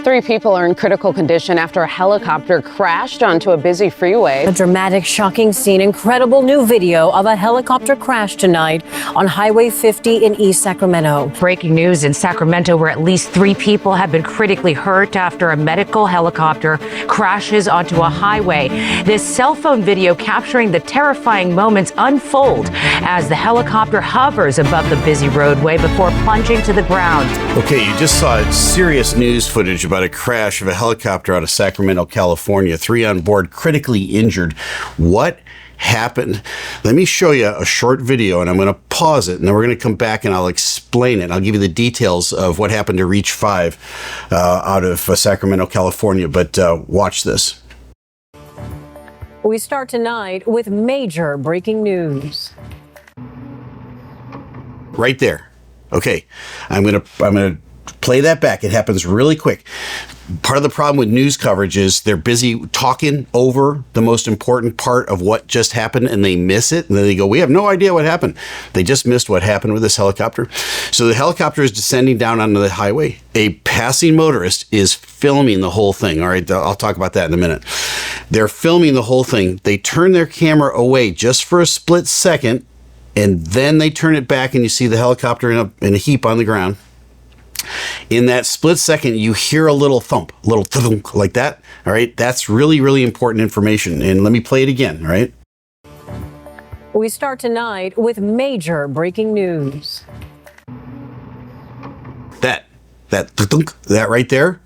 3 people are in critical condition after a helicopter crashed onto a busy freeway. A dramatic, shocking scene. Incredible new video of a helicopter crash tonight on Highway 50 in East Sacramento. Breaking news in Sacramento, where at least 3 people have been critically hurt after a medical helicopter crashes onto a highway. This cell phone video capturing the terrifying moments unfold as the helicopter hovers above the busy roadway before plunging to the ground. Okay, you just saw serious news footage about a crash of a helicopter out of Sacramento, California. 3 on board critically injured. What happened? Let me show you a short video, and I'm going to pause it, and then we're going to come back and I'll explain it. I'll give you the details of what happened to Reach 5 out of Sacramento, California, but watch this. We start tonight with major breaking news. Right there. Okay, I'm gonna play that back. It happens really quick. Part of the problem with news coverage is they're busy talking over the most important part of what just happened, and they miss it. And then they go, we have no idea what happened. They just missed what happened with this helicopter. So the helicopter is descending down onto the highway. A passing motorist is filming the whole thing. All right, I'll talk about that in a minute. They're filming the whole thing. They turn their camera away just for a split second, and then they turn it back, and you see the helicopter in a heap on the ground. In that split second, you hear a little thump, a little thunk like that. All right, that's really, really important information. And let me play it again, all right? We start tonight with major breaking news. That right there.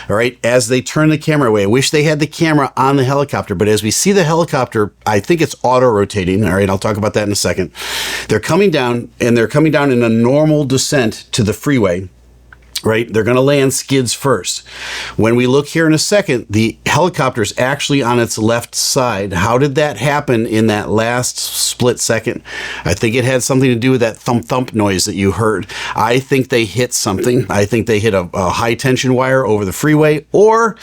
All right, as they turn the camera away, I wish they had the camera on the helicopter, but as we see the helicopter, I think it's auto rotating. All right, I'll talk about that in a second. They're coming down, and they're coming down in a normal descent to the freeway. Right? They're going to land skids first. When we look here in a second, the helicopter's actually on its left side. How did that happen in that last split second? I think it had something to do with that thump noise that you heard. I think they hit something. I think they hit a high tension wire over the freeway, or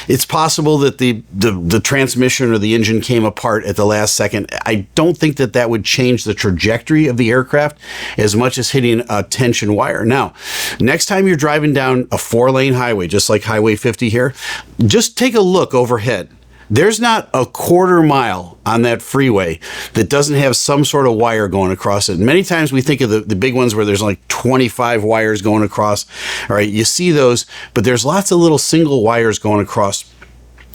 it's possible that the transmission or the engine came apart at the last second. I don't think that would change the trajectory of the aircraft as much as hitting a tension wire. Now, next time you're driving down a 4-lane highway, just like Highway 50 here, just take a look overhead. There's not a quarter mile on that freeway that doesn't have some sort of wire going across it. Many times we think of the big ones where there's like 25 wires going across. All right, you see those, but there's lots of little single wires going across.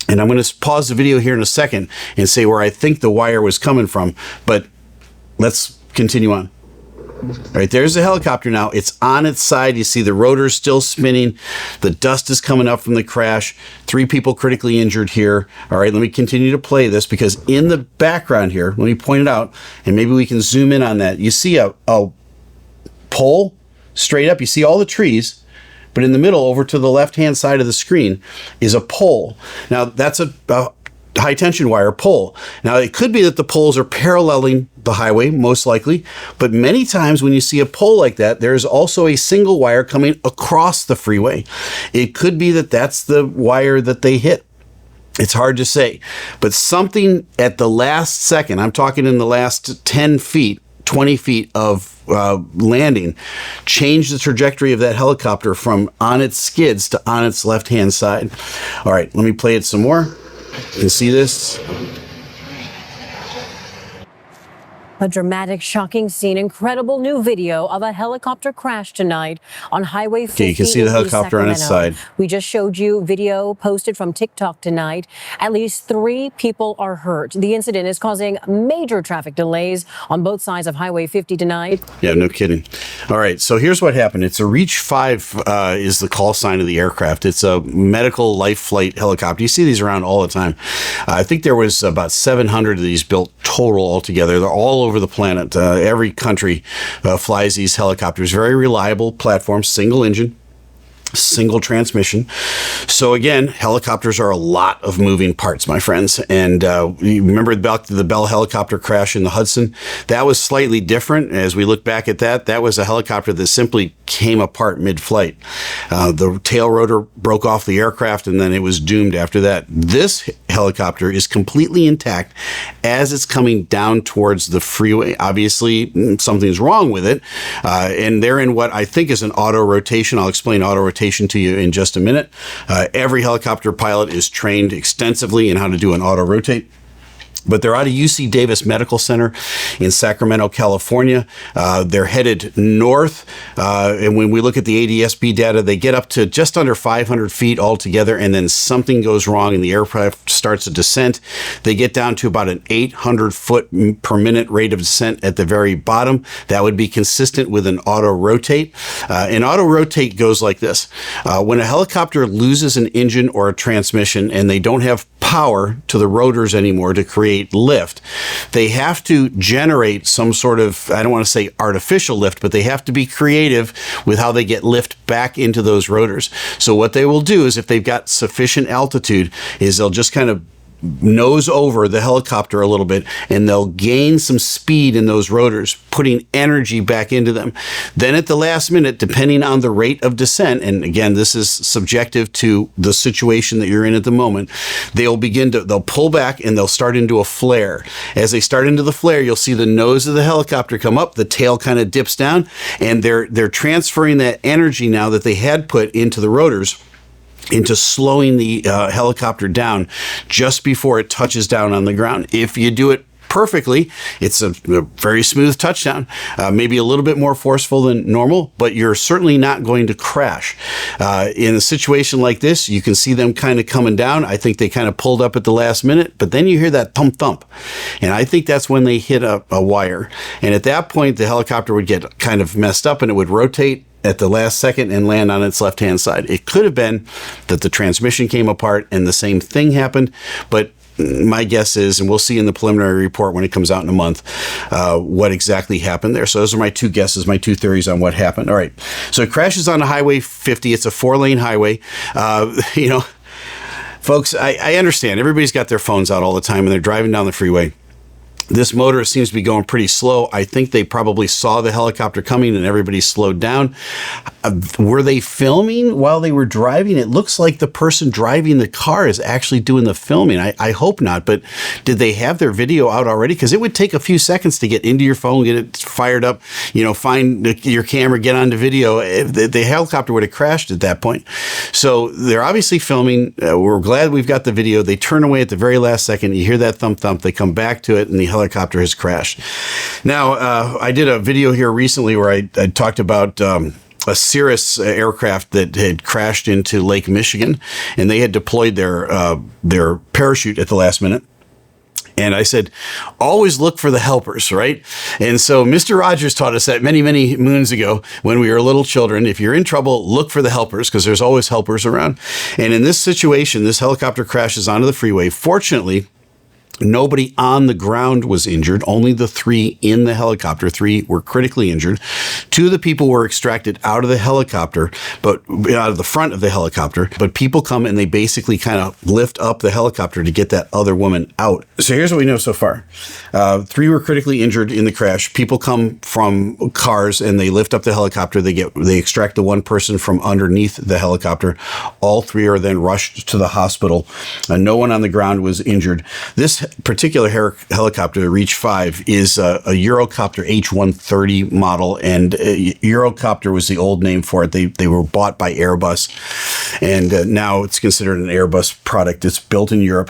And I'm going to pause the video here in a second and say where I think the wire was coming from, but let's continue on. All right, there's the helicopter now. It's on its side. You see the rotor still spinning. The dust is coming up from the crash. 3 people critically injured here. All right, let me continue to play this, because in the background here, let me point it out, and maybe we can zoom in on that. You see a pole straight up. You see all the trees, but in the middle, over to the left-hand side of the screen, is a pole. Now, that's a high tension wire pole. Now, it could be that the poles are paralleling the highway, most likely, but many times when you see a pole like that, there's also a single wire coming across the freeway. It could be that that's the wire that they hit. It's hard to say, but something at the last second, I'm talking in the last 10 feet, 20 feet of landing, changed the trajectory of that helicopter from on its skids to on its left-hand side. All right, let me play it some more. You can see this. A dramatic, shocking scene. Incredible new video of a helicopter crash tonight on Highway 50. Okay, you can see the helicopter on its side. We just showed you video posted from TikTok tonight. At least 3 people are hurt. The incident is causing major traffic delays on both sides of Highway 50 tonight. Yeah, no kidding. All right, so here's what happened. It's a Reach 5 is the call sign of the aircraft. It's a medical life flight helicopter. You see these around all the time. I think there was about 700 of these built total altogether. They're all over the planet. Every country flies these helicopters. Very reliable platform, single engine, single transmission. So again, helicopters are a lot of moving parts, my friends. And you remember about the Bell helicopter crash in the Hudson? That was slightly different. As we look back at that, that was a helicopter that simply came apart mid-flight. The tail rotor broke off the aircraft, and then it was doomed after that. This helicopter is completely intact as it's coming down towards the freeway. Obviously, something's wrong with it. And they're in what I think is an auto rotation. I'll explain auto rotation rotation to you in just a minute. Every helicopter pilot is trained extensively in how to do an auto rotate. But they're out of UC Davis Medical Center in Sacramento, California. They're headed north. And when we look at the ADS-B data, they get up to just under 500 feet altogether, and then something goes wrong and the aircraft starts a descent. They get down to about an 800 foot per minute rate of descent at the very bottom. That would be consistent with an auto rotate. An auto rotate goes like this. When a helicopter loses an engine or a transmission and they don't have power to the rotors anymore to create lift, they have to generate some sort of, I don't want to say artificial lift, but they have to be creative with how they get lift back into those rotors. So what they will do is, if they've got sufficient altitude, is they'll just kind of nose over the helicopter a little bit, and they'll gain some speed in those rotors, putting energy back into them. Then at the last minute, depending on the rate of descent, and again, this is subjective to the situation that you're in at the moment, they'll pull back and they'll start into a flare. As they start into the flare, you'll see the nose of the helicopter come up, the tail kind of dips down, and they're transferring that energy now that they had put into the rotors into slowing the helicopter down just before it touches down on the ground. If you do it perfectly, it's a very smooth touchdown, maybe a little bit more forceful than normal, but you're certainly not going to crash. In a situation like this, you can see them kind of coming down. I think they kind of pulled up at the last minute, but then you hear that thump thump. And I think that's when they hit a wire. And at that point, the helicopter would get kind of messed up and it would rotate at the last second and land on its left-hand side. It could have been that the transmission came apart and the same thing happened, but my guess is, and we'll see in the preliminary report when it comes out in a month, what exactly happened there. So those are my two guesses, my two theories on what happened. All right. So it crashes on Highway 50. It's a 4-lane highway. Folks, I understand. Everybody's got their phones out all the time and they're driving down the freeway. This motorist seems to be going pretty slow. I think they probably saw the helicopter coming and everybody slowed down. Were they filming while they were driving? It looks like the person driving the car is actually doing the filming. I hope not, but did they have their video out already? Because it would take a few seconds to get into your phone, get it fired up, find your camera, get onto video. The helicopter would have crashed at that point. So they're obviously filming. We're glad we've got the video. They turn away at the very last second. You hear that thump thump. They come back to it and the helicopter has crashed. Now, I did a video here recently where I talked about a Cirrus aircraft that had crashed into Lake Michigan, and they had deployed their parachute at the last minute. And I said, always look for the helpers, right? And so Mr. Rogers taught us that many, many moons ago when we were little children. If you're in trouble, look for the helpers, because there's always helpers around. And in this situation, this helicopter crashes onto the freeway. Fortunately, nobody on the ground was injured. Only the 3 in the helicopter. 3 were critically injured. 2 of the people were extracted out of the helicopter, but out of the front of the helicopter. But people come and they basically kind of lift up the helicopter to get that other woman out. So here's what we know so far. 3 were critically injured in the crash. People come from cars and they lift up the helicopter. They extract the one person from underneath the helicopter. All 3 are then rushed to the hospital. No one on the ground was injured. This particular helicopter, the Reach 5, is a Eurocopter H130 model, and Eurocopter was the old name for it. They were bought by Airbus, and now it's considered an Airbus product. It's built in Europe.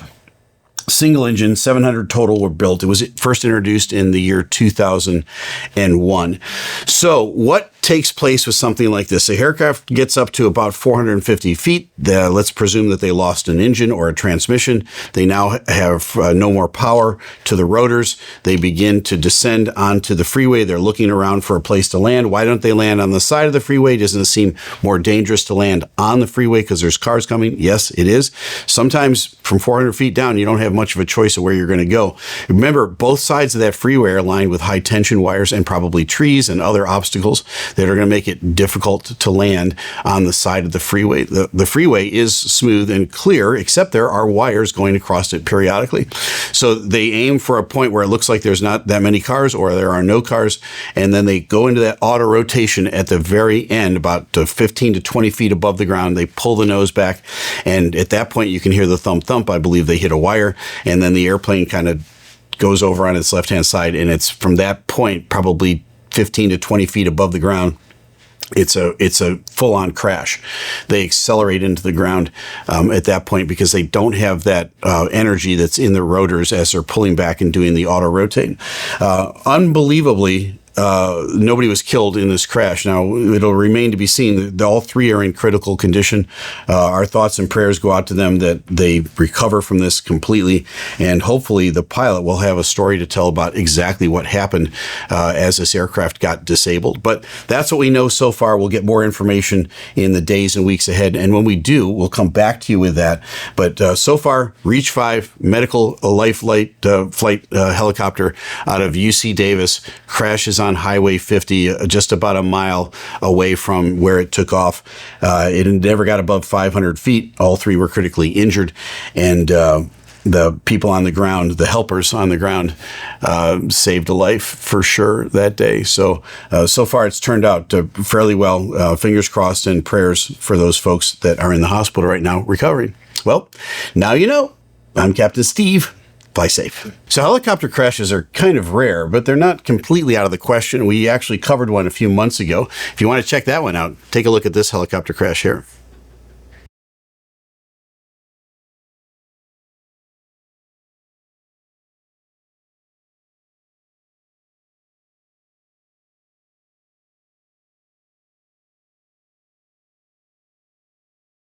Single engine, 700 total were built. It was first introduced in the year 2001. So what takes place with something like this? The aircraft gets up to about 450 feet. Let's presume that they lost an engine or a transmission. They now have no more power to the rotors. They begin to descend onto the freeway. They're looking around for a place to land. Why don't they land on the side of the freeway? Doesn't it seem more dangerous to land on the freeway because there's cars coming? Yes, it is. Sometimes from 400 feet down, you don't have much of a choice of where you're going to go. Remember, both sides of that freeway are lined with high tension wires and probably trees and other obstacles that are going to make it difficult to land on the side of the freeway. The freeway is smooth and clear, except there are wires going across it periodically. So they aim for a point where it looks like there's not that many cars or there are no cars, and then they go into that auto rotation at the very end, about 15 to 20 feet above the ground. They pull the nose back, and at that point you can hear the thump thump. I believe they hit a wire, and then the airplane kind of goes over on its left-hand side, and it's from that point probably 15 to 20 feet above the ground it's a full-on crash. They accelerate into the ground at that point because they don't have that energy that's in the rotors as they're pulling back and doing the auto rotate. Unbelievably, nobody was killed in this crash. Now, it'll remain to be seen. All three are in critical condition. Our thoughts and prayers go out to them that they recover from this completely. And hopefully the pilot will have a story to tell about exactly what happened as this aircraft got disabled. But that's what we know so far. We'll get more information in the days and weeks ahead. And when we do, we'll come back to you with that. But so far, Reach 5 medical life flight helicopter out of UC Davis crashes on Highway 50, just about a mile away from where it took off. It never got above 500 feet. All three were critically injured. And the people on the ground, the helpers on the ground, saved a life for sure that day. So far it's turned out fairly well. Fingers crossed and prayers for those folks that are in the hospital right now recovering. Well, now you know. I'm Captain Steve. Fly safe. So helicopter crashes are kind of rare, but they're not completely out of the question. We actually covered one a few months ago. If you want to check that one out, take a look at this helicopter crash here.